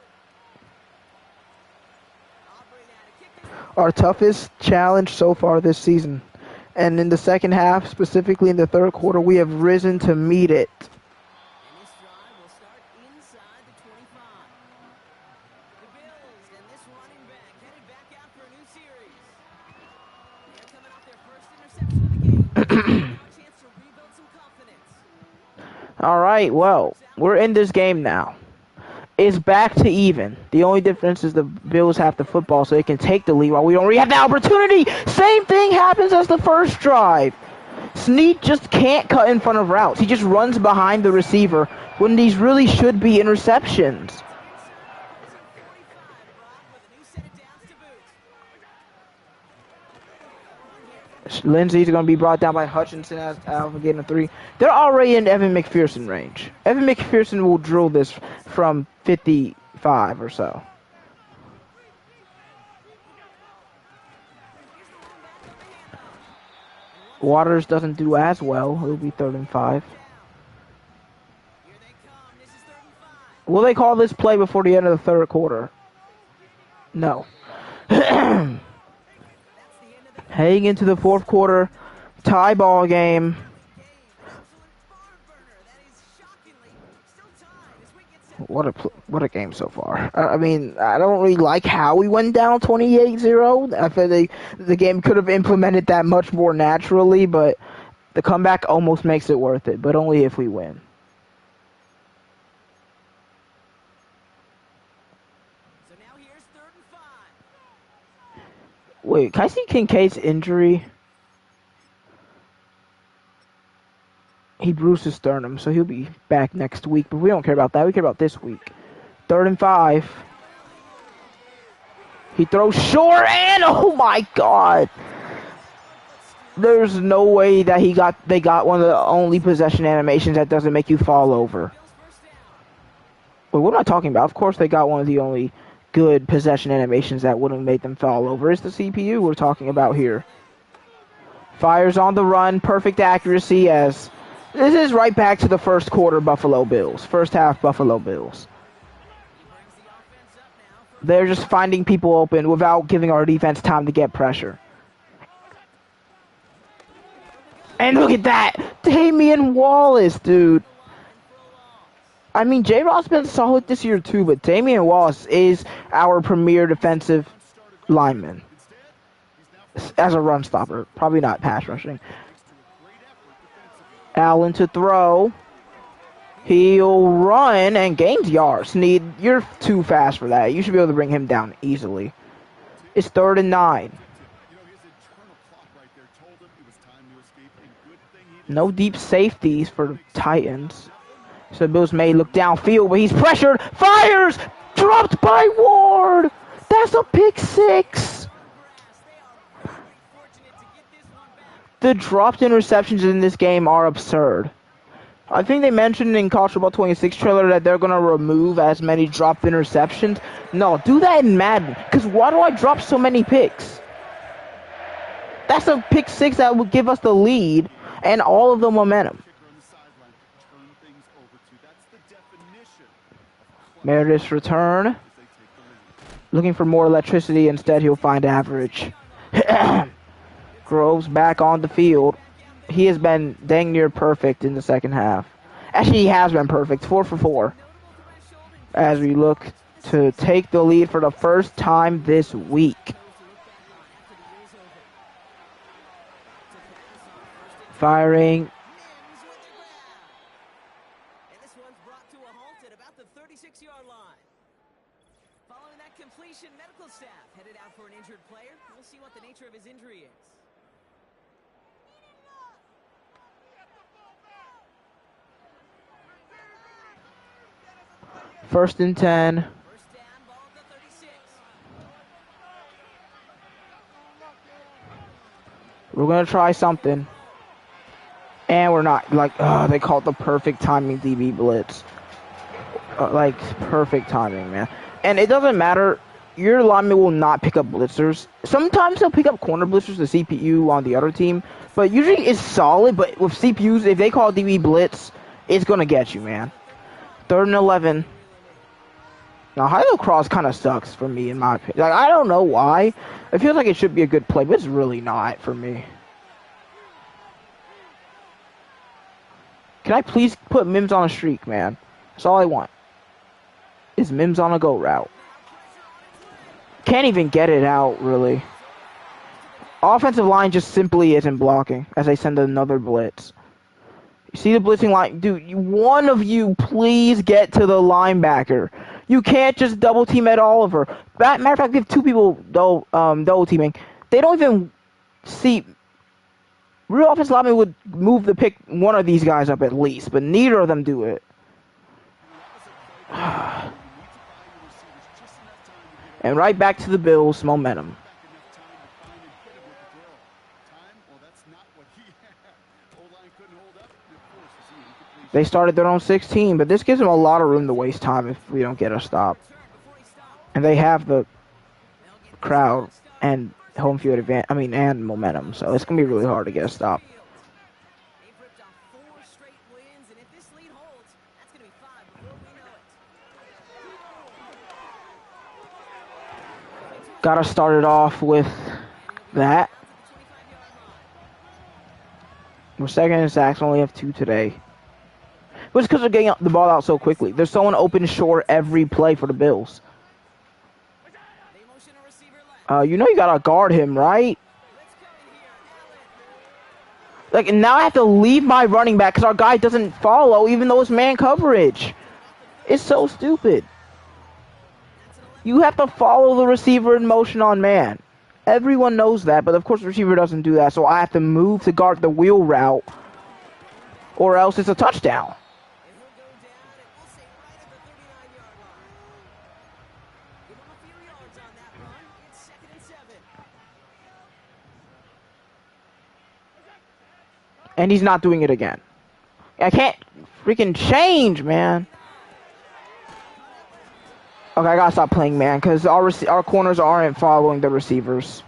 Our toughest challenge so far this season. And in the second half, specifically in the 3rd quarter, we have risen to meet it. And this drive will start inside the 25. The Bills and this running back headed back out for a new series. They're coming off their first interception of the game. Now a chance to rebuild some confidence. All right, well, we're in this game now. is back to even. The only difference is the Bills have the football so they can take the lead while we don't really have the opportunity. Same thing happens as the first drive. Snead just can't cut in front of routes. He just runs behind the receiver when these really should be interceptions. Lindsey's going to be brought down by Hutchinson as Alpha getting a 3. They're already in Evan McPherson range. Evan McPherson will drill this from 55 or so. Waters doesn't do as well. It'll be 3rd and 5. Will they call this play before the end of the 3rd quarter? No. Heading into the 4th quarter, tie ball game. What a game so far. I mean, I don't really like how we went down 28-0. I feel like the game could have implemented that much more naturally, but the comeback almost makes it worth it, but only if we win. So now here's 3rd and 5. Wait, can I see Kincaid's injury? He bruised his sternum, so he'll be back next week. But we don't care about that. We care about this week. 3rd and 5. He throws short, and oh my God! There's no way that they got one of the only possession animations that doesn't make you fall over. Wait, what am I talking about? Of course they got one of the only good possession animations that wouldn't make them fall over. It's the CPU we're talking about here. Fires on the run, perfect accuracy as... This is right back to the 1st quarter Buffalo Bills. 1st half Buffalo Bills. They're just finding people open without giving our defense time to get pressure. And look at that! Damian Wallace, dude. I mean, J-Rod's been solid this year too, but Damian Wallace is our premier defensive lineman. As a run stopper. Probably not pass rushing. Allen to throw. He'll run and gains yards. Snead, you're too fast for that. You should be able to bring him down easily. It's 3rd and 9. No deep safeties for the Titans. So Bills may look downfield, but he's pressured. Fires! Dropped by Ward! That's a pick 6! The dropped interceptions in this game are absurd. I think they mentioned in College Football 26 trailer that they're going to remove as many dropped interceptions. No, do that in Madden. Because why do I drop so many picks? That's a pick 6 that would give us the lead and all of the momentum. Meredith's return. Looking for more electricity. Instead, he'll find average. Groves back on the field. He has been dang near perfect in the 2nd half. Actually, he has been perfect. 4 for 4. As we look to take the lead for the first time this week. Firing. And this one's brought to a halt at about the 36-yard line. Following that completion, medical staff headed out for an injured player. We'll see what the nature of his injury is. 1st and 10. First down, ball at the 36. We're going to try something. And we're not. Like, they call it the perfect timing DB blitz. Like, perfect timing, man. And it doesn't matter. Your lineman will not pick up blitzers. Sometimes they'll pick up corner blitzers, the CPU on the other team. But usually it's solid. But with CPUs, if they call DB blitz, it's going to get you, man. 3rd and 11. Now, high-low cross kind of sucks for me, in my opinion. Like, I don't know why. It feels like it should be a good play, but it's really not for me. Can I please put Mims on a streak, man? That's all I want. Is Mims on a go route. Can't even get it out, really. Offensive line just simply isn't blocking as they send another blitz. You see the blitzing line? Dude, one of you please get to the linebacker. You can't just double team Ed Oliver. Matter of fact, we have two people double teaming. They don't even see. Real offensive lineman would move the pick one of these guys up at least, but neither of them do it. And right back to the Bills' momentum. They started their own 16, but this gives them a lot of room to waste time if we don't get a stop. And they have the crowd and home field advantage, and momentum, so it's gonna be really hard to get a stop. Gotta start it off with that. We're second in sacks, only have 2 today. But it's because they're getting the ball out so quickly. There's someone open short every play for the Bills. You know you gotta guard him, right? Like, now I have to leave my running back because our guy doesn't follow even though it's man coverage. It's so stupid. You have to follow the receiver in motion on man. Everyone knows that, but of course the receiver doesn't do that, so I have to move to guard the wheel route, or else it's a touchdown. And he's not doing it again. I can't freaking change, man. Okay, I gotta stop playing man because our corners aren't following the receivers.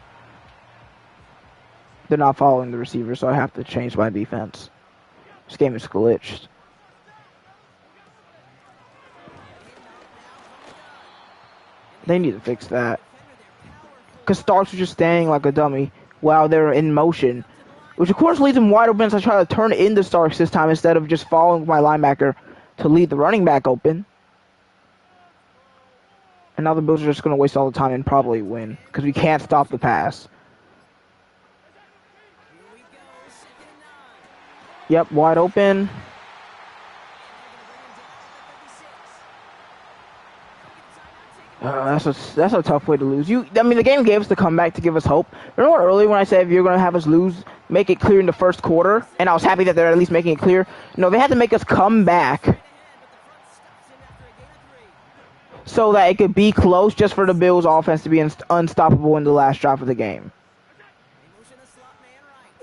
They're not following the receivers, so I have to change my defense. This game is glitched. They need to fix that. Because Starks was just standing like a dummy while they're in motion. Which of course leaves him wide open, so I try to turn it into Starks this time instead of just following my linebacker to lead the running back open. And now the Bills are just going to waste all the time and probably win. Because we can't stop the pass. Yep, wide open. That's a tough way to lose. The game gave us the comeback to give us hope. Remember earlier when I said if you're going to have us lose, make it clear in the first quarter? And I was happy that they're at least making it clear. No, they had to make us come back so that it could be close just for the Bills' offense to be unstoppable in the last drive of the game.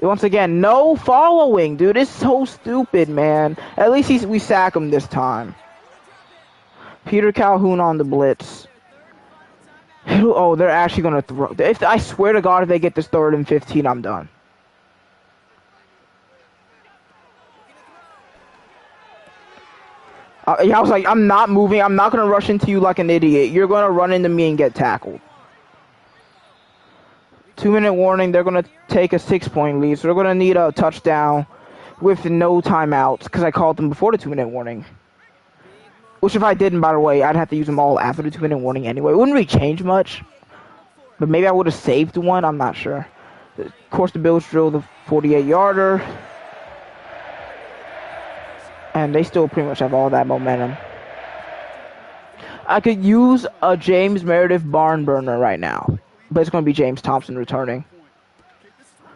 Once again, no following, dude. It's so stupid, man. At least we sack him this time. Peter Calhoun on the blitz. Oh, they're actually going to throw. I swear to God, if they get this 3rd and 15, I'm done. I was like, I'm not moving. I'm not going to rush into you like an idiot. You're going to run into me and get tackled. 2-minute warning. They're going to take a 6-point lead. So they're going to need a touchdown with no timeouts because I called them before the 2-minute warning. Which if I didn't, by the way, I'd have to use them all after the 2-minute warning anyway. It wouldn't really change much. But maybe I would have saved one. I'm not sure. Of course, the Bills drill the 48-yarder. And they still pretty much have all that momentum. I could use a James Meredith barn burner right now. But it's going to be James Thompson returning.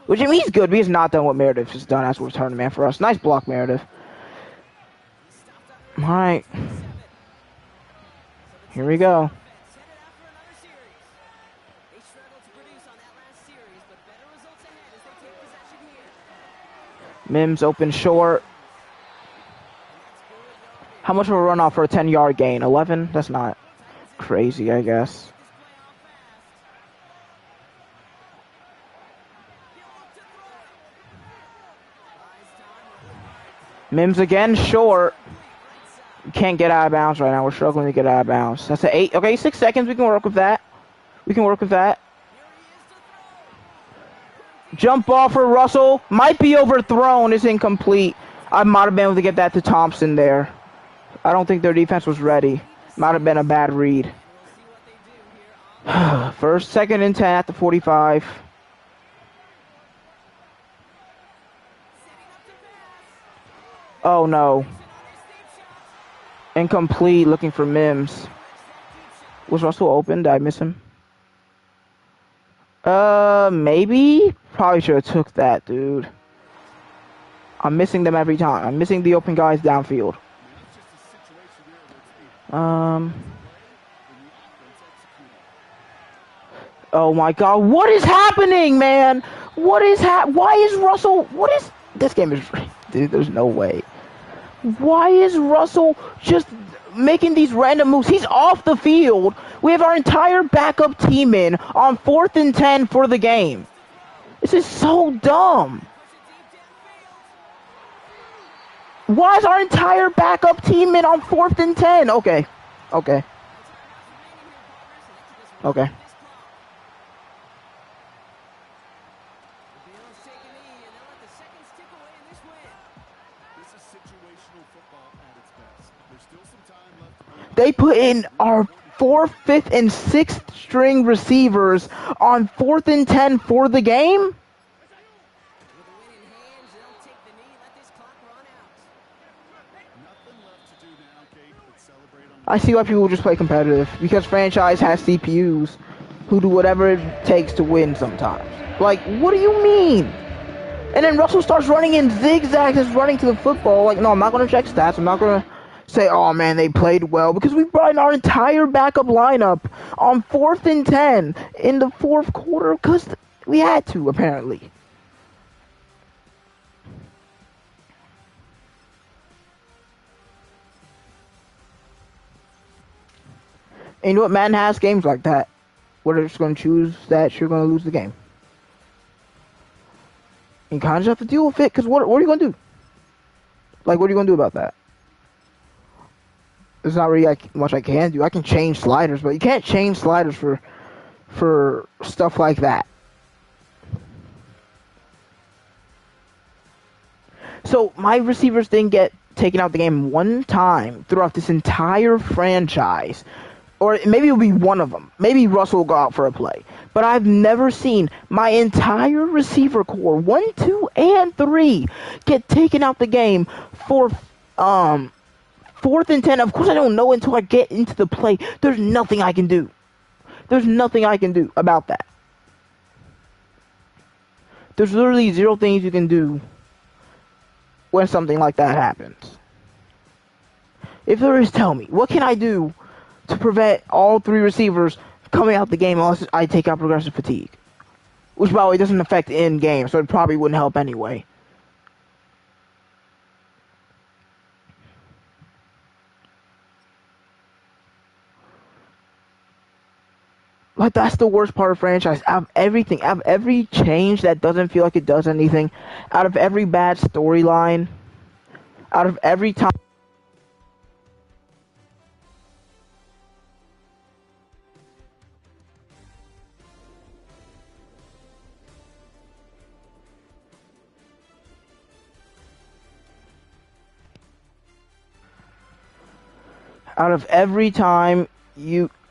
Which, I mean, he's good, but he's not done what Meredith has done as a return man for us. Nice block, Meredith. Alright. Here we go. Mims open short. How much of a runoff for a 10-yard gain? 11? That's not crazy, I guess. Mims again, short. Can't get out of bounds right now. We're struggling to get out of bounds. That's an 8. Okay, 6 seconds. We can work with that. We can work with that. Jump ball for Russell. Might be overthrown. It's incomplete. I might have been able to get that to Thompson there. I don't think their defense was ready. Might have been a bad read. 2nd and 10 at the 45. Oh no. Incomplete, looking for Mims. Was Russell open? Did I miss him? Maybe. Probably should have took that, dude. I'm missing them every time. I'm missing the open guys downfield. Oh my God! What is happening, man? Why is Russell? This game is? Dude, there's no way. Why is Russell just making these random moves? He's off the field. We have our entire backup team in on 4th and 10 for the game. This is so dumb. Why is our entire backup team in on 4th and 10? Okay. They put in our 4th, 5th, and 6th string receivers on 4th and 10 for the game? I see why people just play competitive, because franchise has CPUs who do whatever it takes to win sometimes. Like, what do you mean? And then Russell starts running in zigzags, is running to the football. Like, no, I'm not going to check stats. I'm not going to say, oh man, they played well, because we brought in our entire backup lineup on 4th and 10 in the 4th quarter because we had to, apparently. And you know what? Madden has games like that where they're just going to choose that you're going to lose the game. You kind of just have to deal with it, because what are you going to do? Like, what are you going to do about that? There's not really much I can do. I can change sliders, but you can't change sliders for stuff like that. So my receivers didn't get taken out the game one time throughout this entire franchise. Or maybe it'll be one of them. Maybe Russell will go out for a play. But I've never seen my entire receiver core, 1, 2, and 3, get taken out the game for 4th and 10. Of course, I don't know until I get into the play. There's nothing I can do. There's nothing I can do about that. There's literally 0 things you can do when something like that happens. If there is, tell me. What can I do to prevent all 3 receivers coming out the game unless I take out progressive fatigue? Which, by the way, doesn't affect in-game, so it probably wouldn't help anyway. Like, that's the worst part of franchise. Out of everything, out of every change that doesn't feel like it does anything, out of every bad storyline, out of every time. Out of every time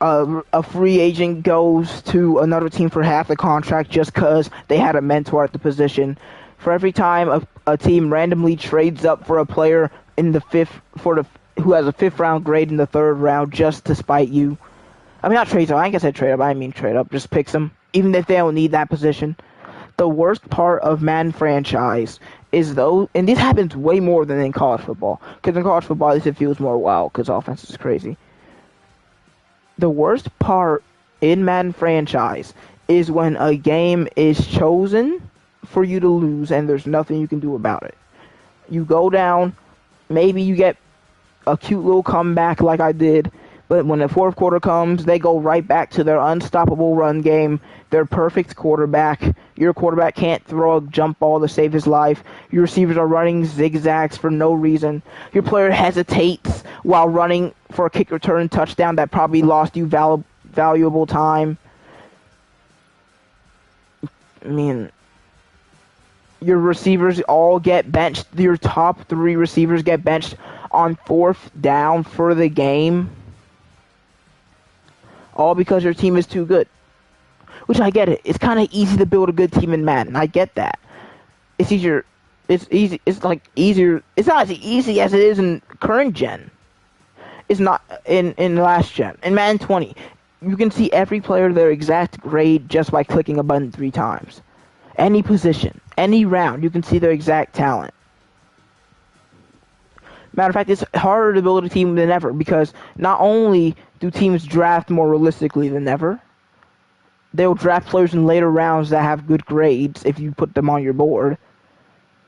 a free agent goes to another team for half the contract just because they had a mentor at the position, for every time a team randomly trades up for a player in the 5th who has a 5th round grade in the 3rd round just to spite you. I mean, not trades up. I guess I trade up. I mean trade up. Just picks them, even if they don't need that position. The worst part of Madden franchise is though, and this happens way more than in college football, because in college football at least it feels more wild because offense is crazy. The worst part in Madden franchise is when a game is chosen for you to lose and there's nothing you can do about it. You go down, maybe you get a cute little comeback like I did, but when the 4th quarter comes, they go right back to their unstoppable run game, their perfect quarterback. Your quarterback can't throw a jump ball to save his life. Your receivers are running zigzags for no reason. Your player hesitates while running for a kick return touchdown that probably lost you valuable time. I mean, your receivers all get benched. Your top 3 receivers get benched on 4th down for the game. All because your team is too good. Which I get it. It's kind of easy to build a good team in Madden. I get that. It's easier. It's easy. It's like easier. It's not as easy as it is in current gen. It's not in last gen. In Madden 20, you can see every player their exact grade just by clicking a button 3 times. Any position, any round, you can see their exact talent. Matter of fact, it's harder to build a team than ever because not only do teams draft more realistically than ever, they'll draft players in later rounds that have good grades if you put them on your board.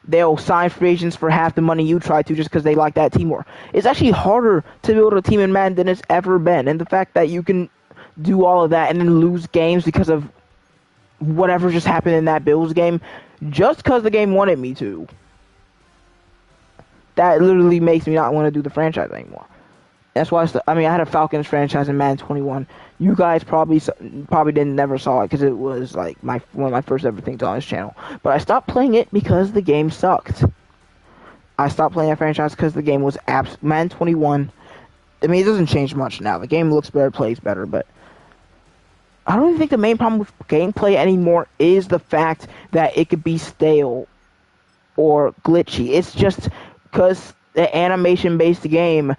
They'll sign free agents for half the money you try to just because they like that team more. It's actually harder to build a team in Madden than it's ever been. And the fact that you can do all of that and then lose games because of whatever just happened in that Bills game, just because the game wanted me to, that literally makes me not want to do the franchise anymore. That's why I had a Falcons franchise in Madden 21. You guys probably never saw it because it was like one of my first ever things on this channel. But I stopped playing it because the game sucked. I stopped playing that franchise because the game was Madden 21. I mean, it doesn't change much now. The game looks better, plays better, but I don't even think the main problem with gameplay anymore is the fact that it could be stale or glitchy. It's just because the animation-based game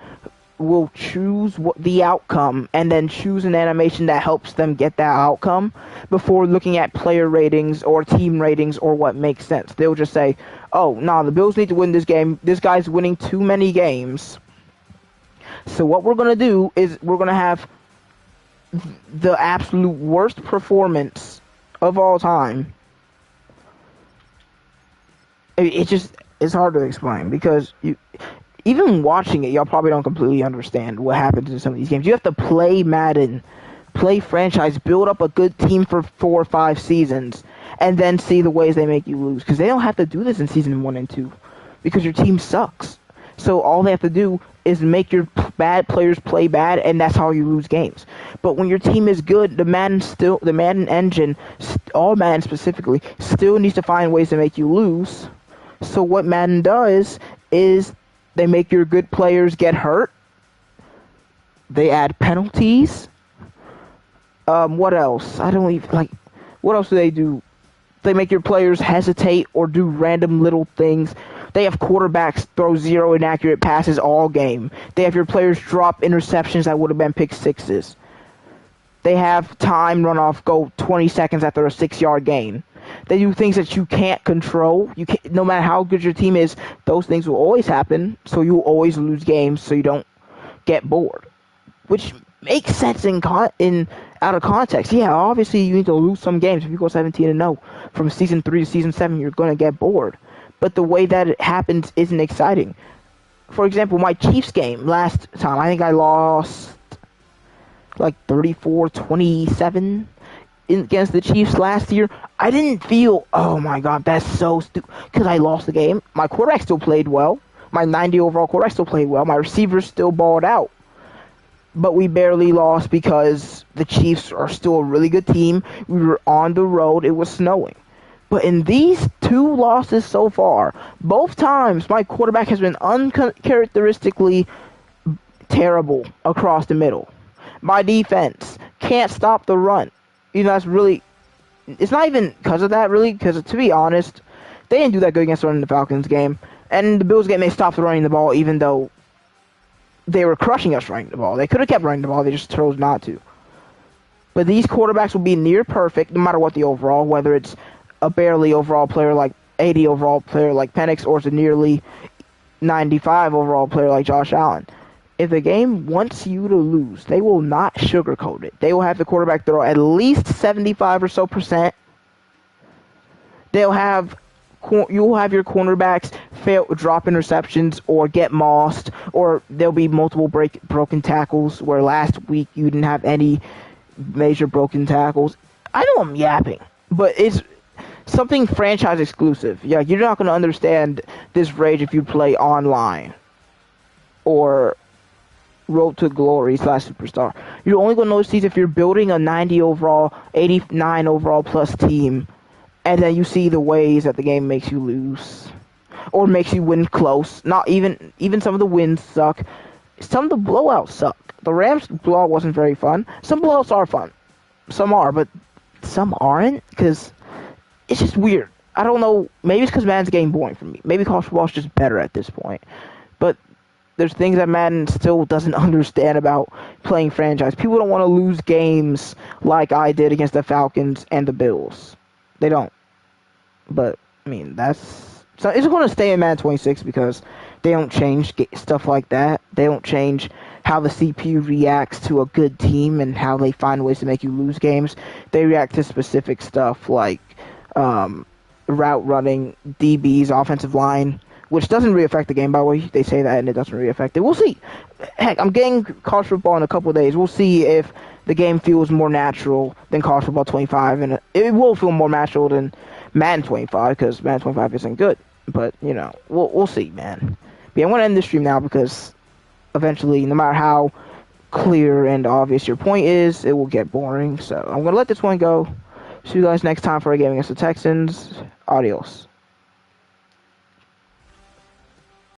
will choose the outcome and then choose an animation that helps them get that outcome before looking at player ratings or team ratings or what makes sense. They'll just say, oh, no, the Bills need to win this game. This guy's winning too many games. So what we're going to do is we're going to have the absolute worst performance of all time. It's hard to explain because even watching it, y'all probably don't completely understand what happens in some of these games. You have to play Madden, play franchise, build up a good team for 4 or 5 seasons, and then see the ways they make you lose. Because they don't have to do this in Season 1 and 2, because your team sucks. So all they have to do is make your bad players play bad, and that's how you lose games. But when your team is good, the Madden engine, all Madden specifically, still needs to find ways to make you lose. So what Madden does is they make your good players get hurt. They add penalties. What else? What else do they do? They make your players hesitate or do random little things. They have quarterbacks throw 0 inaccurate passes all game. They have your players drop interceptions that would have been pick sixes. They have time runoff go 20 seconds after a 6-yard gain. They do things that you can't control. No matter how good your team is, those things will always happen. So you'll always lose games, so you don't get bored. Which makes sense out of context. Yeah, obviously you need to lose some games. If you go 17-0 from Season 3 to Season 7, you're going to get bored. But the way that it happens isn't exciting. For example, my Chiefs game last time, I think I lost like 34-27 against the Chiefs last year. I didn't feel, oh my god, that's so stupid, because I lost the game. My quarterback still played well. My 90 overall quarterback still played well. My receivers still balled out. But we barely lost because the Chiefs are still a really good team. We were on the road. It was snowing. But in these 2 losses so far, both times my quarterback has been uncharacteristically terrible across the middle. My defense can't stop the run. That's really... It's not even because of that, really, because to be honest, they didn't do that good against running the Falcons game. And the Bills game, they stopped running the ball even though they were crushing us running the ball. They could have kept running the ball, they just chose not to. But these quarterbacks will be near perfect no matter what the overall, whether it's a barely overall player like 80 overall player like Penix or it's a nearly 95 overall player like Josh Allen. If the game wants you to lose, they will not sugarcoat it. They will have the quarterback throw at least 75 or so percent. You'll have your cornerbacks drop interceptions or get mossed, or there'll be multiple broken tackles where last week you didn't have any major broken tackles. I know I'm yapping, but it's something franchise exclusive. Yeah, you're not going to understand this rage if you play online or Road to Glory / Superstar. You're only going to notice these if you're building a 90 overall, 89 overall plus team, and then you see the ways that the game makes you lose or makes you win close. Not even some of the wins suck. Some of the blowouts suck. The Rams blowout wasn't very fun. Some blowouts are fun. Some are, but some aren't, because it's just weird. I don't know. Maybe it's because Madden's getting boring for me. Maybe college football's just better at this point. But there's things that Madden still doesn't understand about playing franchise. People don't want to lose games like I did against the Falcons and the Bills. They don't. But I mean, that's so it's going to stay in Madden 26 because they don't change stuff like that. They don't change how the CPU reacts to a good team and how they find ways to make you lose games. They react to specific stuff like route running, DBs, offensive line, which doesn't really affect the game, by the way. They say that, and it doesn't really affect it. We'll see. Heck, I'm getting college football in a couple of days. We'll see if the game feels more natural than college football 25, and it will feel more natural than Madden 25, because Madden 25 isn't good. But, you know, we'll see, man. But yeah, I'm going to end this stream now, because eventually, no matter how clear and obvious your point is, it will get boring. So I'm going to let this one go. See you guys next time for a game against the Texans. Adios.